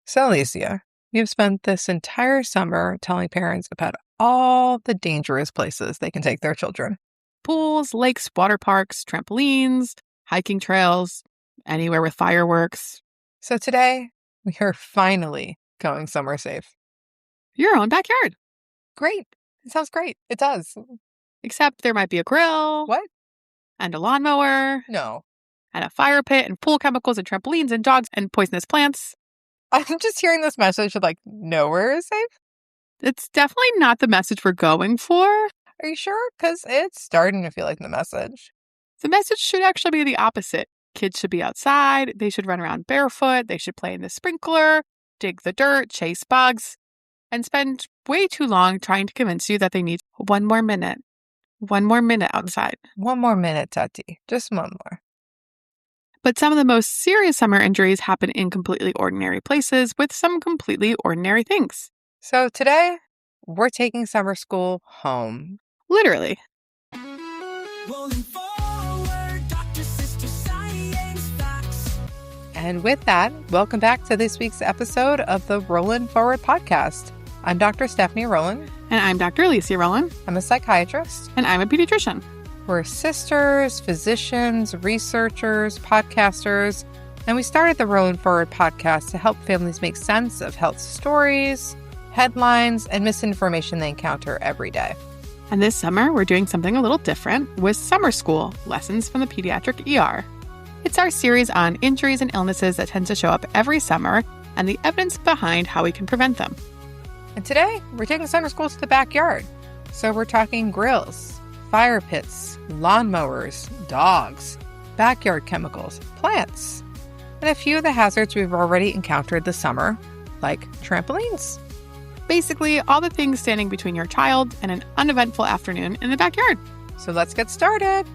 So, Alicia, you've spent this entire summer telling parents about all the dangerous places they can take their children. Pools, lakes, water parks, trampolines, hiking trails, anywhere with fireworks. So, today, we are finally going somewhere safe. Your own backyard. Great. It sounds great. It does. Except there might be a grill. What? And a lawnmower. No. And a fire pit and pool chemicals and trampolines and dogs and poisonous plants. I'm just hearing this message of nowhere is safe. It's definitely not the message we're going for. Are you sure? Because it's starting to feel like the message. The message should actually be the opposite. Kids should be outside. They should run around barefoot. They should play in the sprinkler, dig the dirt, chase bugs, and spend way too long trying to convince you that they need one more minute. One more minute outside. 1 more minute, Tati. Just 1 more. But some of the most serious summer injuries happen in completely ordinary places with some completely ordinary things. So today, we're taking summer school home. Literally. And with that, welcome back to this week's episode of the Rolling Forward podcast. I'm Dr. Stephanie Rolin. And I'm Dr. Alicia Rolin. I'm a psychiatrist. And I'm a pediatrician. We're sisters, physicians, researchers, podcasters, and we started the Rolling Forward podcast to help families make sense of health stories, headlines, and misinformation they encounter every day. And this summer, we're doing something a little different with Summer School, Lessons from the Pediatric ER. It's our series on injuries and illnesses that tend to show up every summer and the evidence behind how we can prevent them. And today, we're taking summer school to the backyard. So we're talking grills, fire pits, lawnmowers, dogs, backyard chemicals, plants, and a few of the hazards we've already encountered this summer, like trampolines. Basically, all the things standing between your child and an uneventful afternoon in the backyard. So let's get started.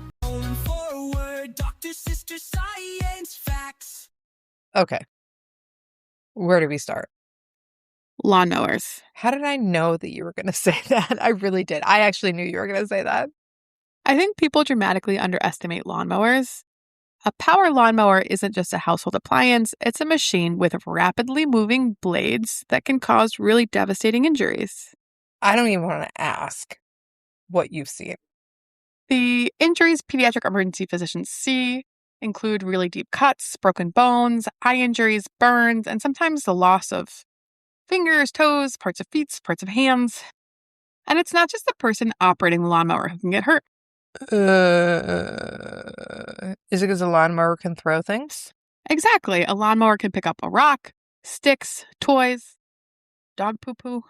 Okay. Where do we start? Lawnmowers. How did I know that you were going to say that? I really did. I actually knew you were going to say that. I think people dramatically underestimate lawnmowers. A power lawnmower isn't just a household appliance, it's a machine with rapidly moving blades that can cause really devastating injuries. I don't even want to ask what you've seen. The injuries pediatric emergency physicians see include really deep cuts, broken bones, eye injuries, burns, and sometimes the loss of fingers, toes, parts of feet, parts of hands. And it's not just the person operating the lawnmower who can get hurt. Is it because a lawnmower can throw things? Exactly. A lawnmower can pick up a rock, sticks, toys, dog poo-poo,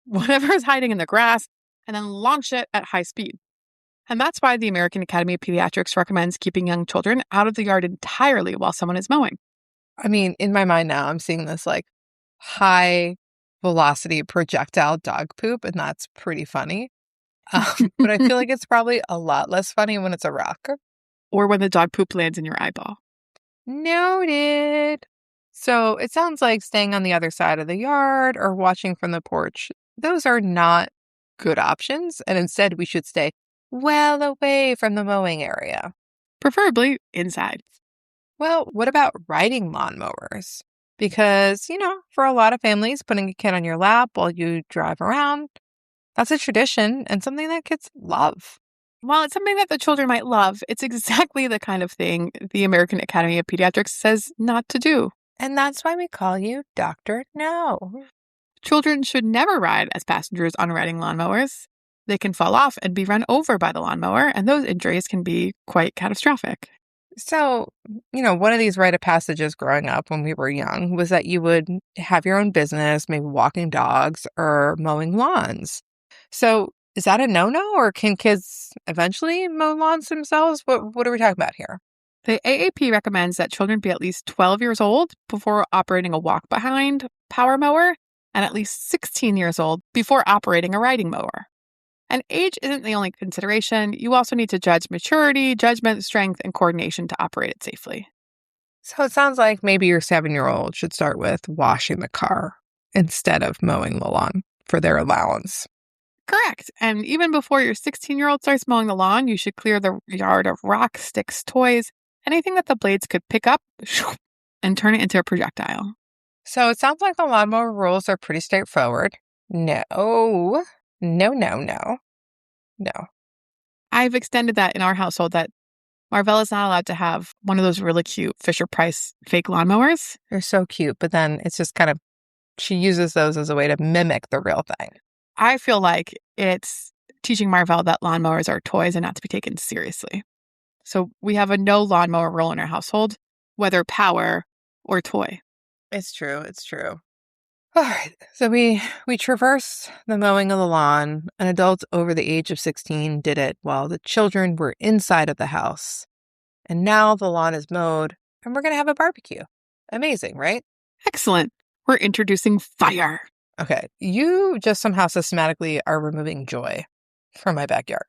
whatever is hiding in the grass, and then launch it at high speed. And that's why the American Academy of Pediatrics recommends keeping young children out of the yard entirely while someone is mowing. I mean, in my mind now, I'm seeing this high velocity projectile dog poop, and that's pretty funny. But I feel like it's probably a lot less funny when it's a rock. Or when the dog poop lands in your eyeball. Noted. So it sounds like staying on the other side of the yard or watching from the porch. Those are not good options. And instead, we should stay well away from the mowing area. Preferably inside. Well, what about riding lawnmowers? Because, for a lot of families, putting a kid on your lap while you drive around, that's a tradition and something that kids love. While it's something that the children might love, it's exactly the kind of thing the American Academy of Pediatrics says not to do. And that's why we call you Dr. No. Children should never ride as passengers on riding lawnmowers. They can fall off and be run over by the lawnmower, and those injuries can be quite catastrophic. So, one of these rite of passages growing up when we were young was that you would have your own business, maybe walking dogs or mowing lawns. So is that a no-no, or can kids eventually mow lawns themselves? What are we talking about here? The AAP recommends that children be at least 12 years old before operating a walk-behind power mower and at least 16 years old before operating a riding mower. And age isn't the only consideration. You also need to judge maturity, judgment, strength, and coordination to operate it safely. So it sounds like maybe your 7-year-old should start with washing the car instead of mowing the lawn for their allowance. Correct. And even before your 16-year-old starts mowing the lawn, you should clear the yard of rocks, sticks, toys, anything that the blades could pick up and turn it into a projectile. So it sounds like the lawnmower rules are pretty straightforward. No, no, no, no, no. I've extended that in our household that Marvell is not allowed to have one of those really cute Fisher Price fake lawnmowers. They're so cute, but then it's just kind of, she uses those as a way to mimic the real thing. I feel like it's teaching Marvell that lawnmowers are toys and not to be taken seriously. So we have a no lawnmower rule in our household, whether power or toy. It's true. It's true. All right. So we traversed the mowing of the lawn. An adult over the age of 16 did it while the children were inside of the house. And now the lawn is mowed and we're going to have a barbecue. Amazing, right? Excellent. We're introducing fire. Okay. You just somehow systematically are removing joy from my backyard.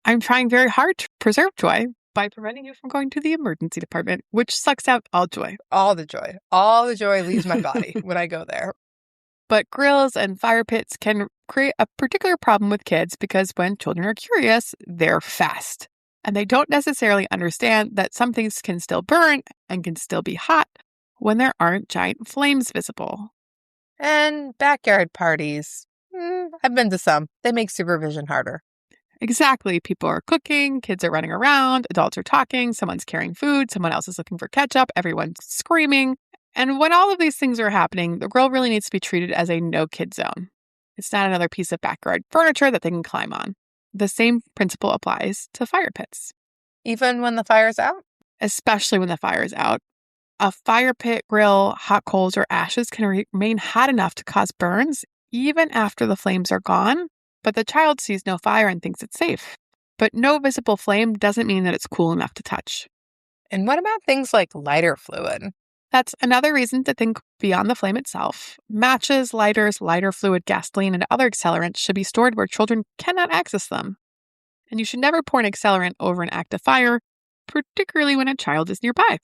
I'm trying very hard to preserve joy by preventing you from going to the emergency department, which sucks out all joy. All the joy. All the joy leaves my body when I go there. But grills and fire pits can create a particular problem with kids because when children are curious, they're fast. And they don't necessarily understand that some things can still burn and can still be hot when there aren't giant flames visible. And backyard parties. I've been to some. They make supervision harder. Exactly. People are cooking, kids are running around, adults are talking, someone's carrying food, someone else is looking for ketchup, everyone's screaming. And when all of these things are happening, the grill really needs to be treated as a no-kid zone. It's not another piece of backyard furniture that they can climb on. The same principle applies to fire pits. Even when the fire's out? Especially when the fire is out. A fire pit, grill, hot coals, or ashes can remain hot enough to cause burns even after the flames are gone, but the child sees no fire and thinks it's safe. But no visible flame doesn't mean that it's cool enough to touch. And what about things like lighter fluid? That's another reason to think beyond the flame itself. Matches, lighters, lighter fluid, gasoline, and other accelerants should be stored where children cannot access them. And you should never pour an accelerant over an active fire, particularly when a child is nearby.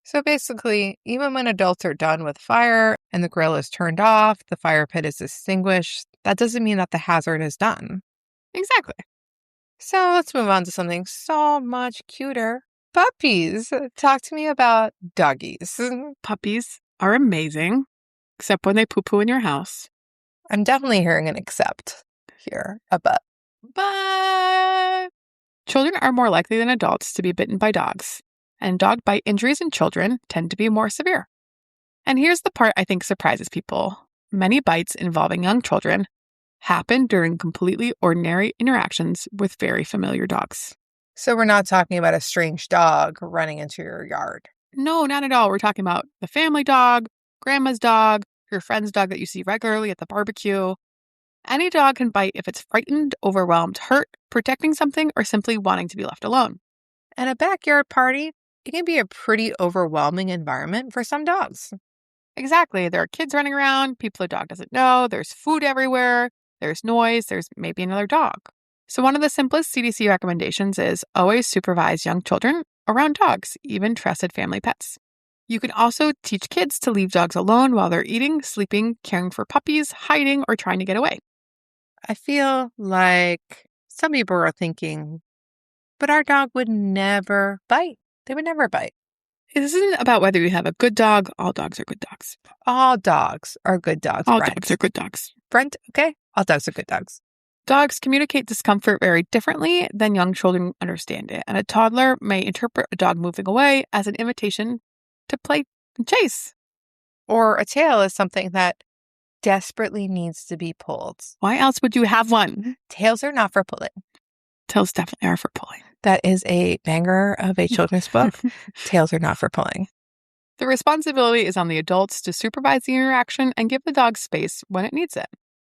So basically, even when adults are done with fire and the grill is turned off, the fire pit is extinguished, that doesn't mean that the hazard is done. Exactly. So let's move on to something so much cuter. Puppies. Talk to me about doggies. Puppies are amazing, except when they poo-poo in your house. I'm definitely hearing an except here, a but. But children are more likely than adults to be bitten by dogs, and dog bite injuries in children tend to be more severe. And here's the part I think surprises people. Many bites involving young children happen during completely ordinary interactions with very familiar dogs. So we're not talking about a strange dog running into your yard. No, not at all. We're talking about the family dog, grandma's dog, your friend's dog that you see regularly at the barbecue. Any dog can bite if it's frightened, overwhelmed, hurt, protecting something, or simply wanting to be left alone. And a backyard party, it can be a pretty overwhelming environment for some dogs. Exactly. There are kids running around, people the dog doesn't know, there's food everywhere, there's noise, there's maybe another dog. So one of the simplest CDC recommendations is always supervise young children around dogs, even trusted family pets. You can also teach kids to leave dogs alone while they're eating, sleeping, caring for puppies, hiding, or trying to get away. I feel like some people are thinking, but our dog would never bite. They would never bite. It isn't about whether you have a good dog. All dogs are good dogs. All dogs are good dogs. All dogs are good dogs. Brent, okay? All dogs are good dogs. Dogs communicate discomfort very differently than young children understand it, and a toddler may interpret a dog moving away as an invitation to play and chase. Or a tail is something that desperately needs to be pulled. Why else would you have one? Tails are not for pulling. Tails definitely are for pulling. That is a banger of a children's book. Tails are not for pulling. The responsibility is on the adults to supervise the interaction and give the dog space when it needs it.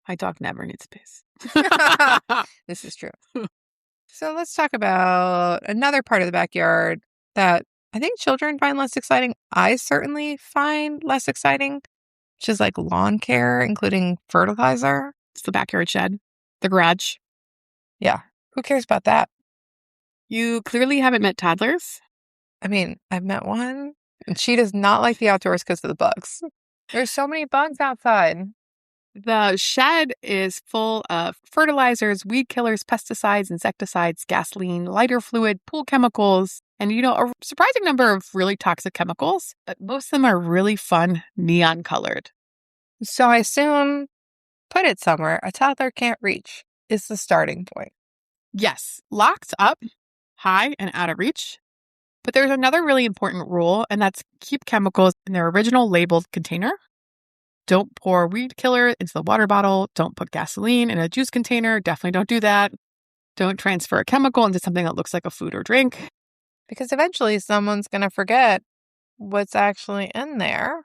My dog never needs space. This is true. So let's talk about another part of the backyard that I think children find less exciting. I certainly find less exciting, which is like lawn care, including fertilizer. It's the backyard shed, the garage. Yeah. Who cares about that? You clearly haven't met toddlers. I mean, I've met one, and she does not like the outdoors because of the bugs. There's so many bugs outside. The shed is full of fertilizers, weed killers, pesticides, insecticides, gasoline, lighter fluid, pool chemicals. And, a surprising number of really toxic chemicals, but most of them are really fun neon colored. So I assume put it somewhere a toddler can't reach is the starting point. Yes, locked up, high, and out of reach. But there's another really important rule, and that's keep chemicals in their original labeled container. Don't pour weed killer into the water bottle. Don't put gasoline in a juice container. Definitely don't do that. Don't transfer a chemical into something that looks like a food or drink. Because eventually someone's going to forget what's actually in there.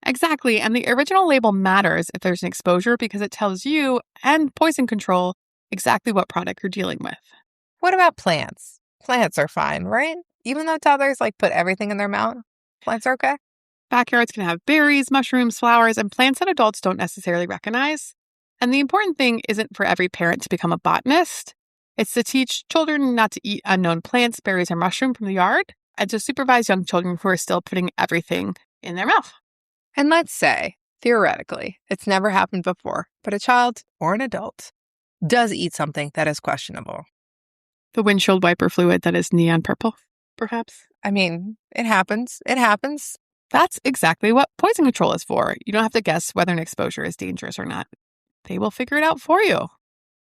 Exactly. And the original label matters if there's an exposure because it tells you and poison control exactly what product you're dealing with. What about plants? Plants are fine, right? Even though toddlers put everything in their mouth, plants are okay. Backyards can have berries, mushrooms, flowers, and plants that adults don't necessarily recognize. And the important thing isn't for every parent to become a botanist. It's to teach children not to eat unknown plants, berries, or mushroom from the yard, and to supervise young children who are still putting everything in their mouth. And let's say, theoretically, it's never happened before, but a child or an adult does eat something that is questionable. The windshield wiper fluid that is neon purple, perhaps? I mean, it happens. It happens. That's exactly what poison control is for. You don't have to guess whether an exposure is dangerous or not. They will figure it out for you.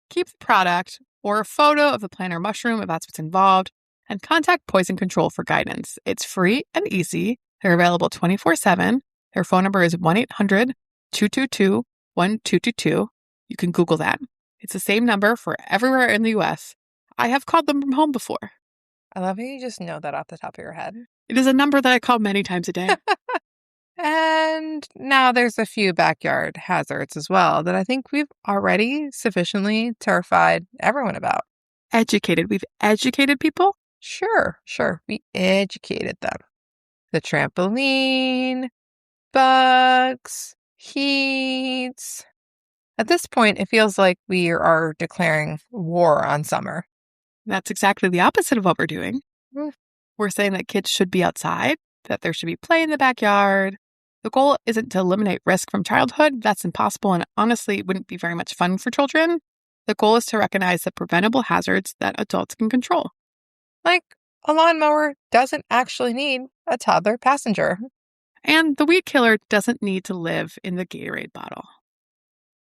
Keep the product or a photo of the plant or mushroom if that's what's involved, and contact Poison Control for guidance. It's free and easy. They're available 24/7. Their phone number is 1-800-222-1222. You can Google that. It's the same number for everywhere in the U.S. I have called them from home before. I love how you just know that off the top of your head. It is a number that I call many times a day. And now there's a few backyard hazards as well that I think we've already sufficiently terrified everyone about. Educated. We've educated people? Sure. We educated them. The trampoline, bugs, heat. At this point, it feels like we are declaring war on summer. That's exactly the opposite of what we're doing. Mm. We're saying that kids should be outside, that there should be play in the backyard. The goal isn't to eliminate risk from childhood. That's impossible, and honestly, it wouldn't be very much fun for children. The goal is to recognize the preventable hazards that adults can control. Like a lawnmower doesn't actually need a toddler passenger. And the weed killer doesn't need to live in the Gatorade bottle.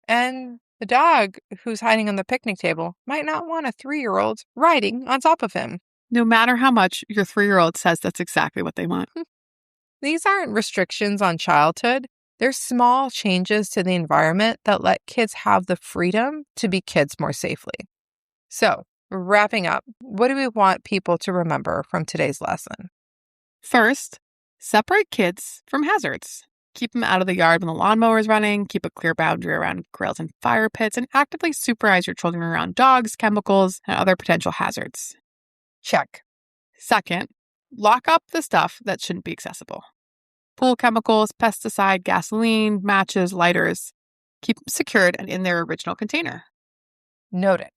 And the dog who's hiding on the picnic table might not want a 3-year-old riding on top of him. No matter how much your 3-year-old says that's exactly what they want. These aren't restrictions on childhood. They're small changes to the environment that let kids have the freedom to be kids more safely. So, wrapping up, what do we want people to remember from today's lesson? First, separate kids from hazards. Keep them out of the yard when the lawnmower is running, keep a clear boundary around grills and fire pits, and actively supervise your children around dogs, chemicals, and other potential hazards. Check. Second, lock up the stuff that shouldn't be accessible. Pool chemicals, pesticide, gasoline, matches, lighters. Keep them secured and in their original container. Note it.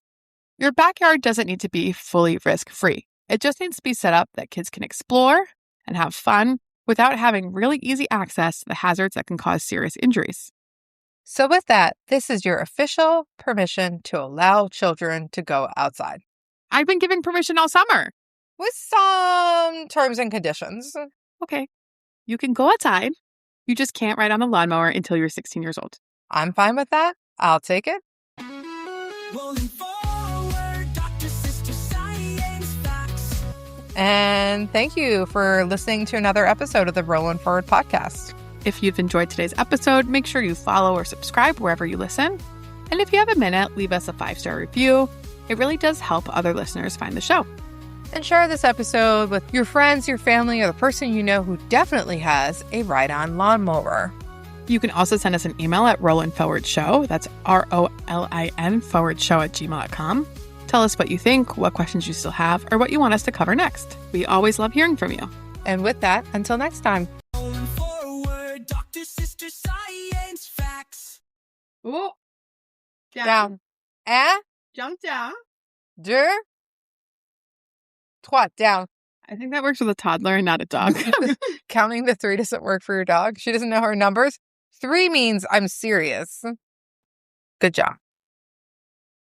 Your backyard doesn't need to be fully risk-free. It just needs to be set up that kids can explore and have fun without having really easy access to the hazards that can cause serious injuries. So with that, this is your official permission to allow children to go outside. I've been given permission all summer. With some terms and conditions. Okay. You can go outside. You just can't ride on the lawnmower until you're 16 years old. I'm fine with that. I'll take it. Rolling forward, Dr. Sister Science Facts. And thank you for listening to another episode of the Rolling Forward podcast. If you've enjoyed today's episode, make sure you follow or subscribe wherever you listen. And if you have a minute, leave us a 5-star review. It really does help other listeners find the show. And share this episode with your friends, your family, or the person you know who definitely has a ride-on lawnmower. You can also send us an email at rollinforwardshow. That's ROLIN forwardshow@gmail.com. Tell us what you think, what questions you still have, or what you want us to cover next. We always love hearing from you. And with that, until next time. Rolling forward, Dr. Sister Science Facts. Ooh. Down. Un, Jump down. deux, trois. Down. I think that works with a toddler and not a dog. Counting to 3 doesn't work for your dog. She doesn't know her numbers. 3 means I'm serious. Good job.